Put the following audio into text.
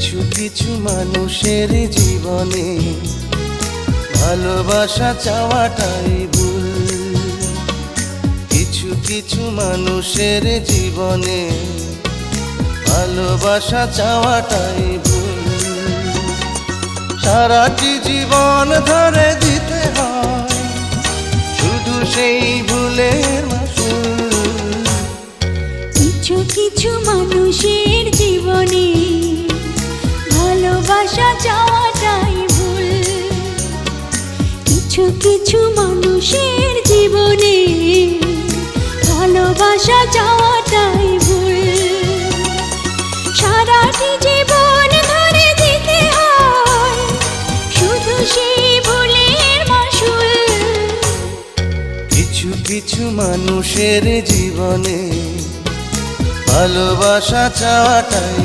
কিছু কিছু মানুষের জীবনে ভালোবাসা চাওয়াটাই ভুল। কিছু কিছু মানুষের জীবনে ভালোবাসা চাওয়াটাই ভুল। সারাটি জীবন ধরে দিতে হয় শুধু সেই ভুলের মাসুল। কিছু কিছু মানুষের জীবনে ভালোবাসা চাওয়াটাই ভুল। কিছু কিছু মানুষের জীবনে ভালোবাসা চাওয়াটাই ভুল। সারাটি জীবন ধরে দিতে হয় শুধু সেই ভুলের মাসুল। কিছু কিছু মানুষের জীবনে ভালোবাসা চাওয়াটাই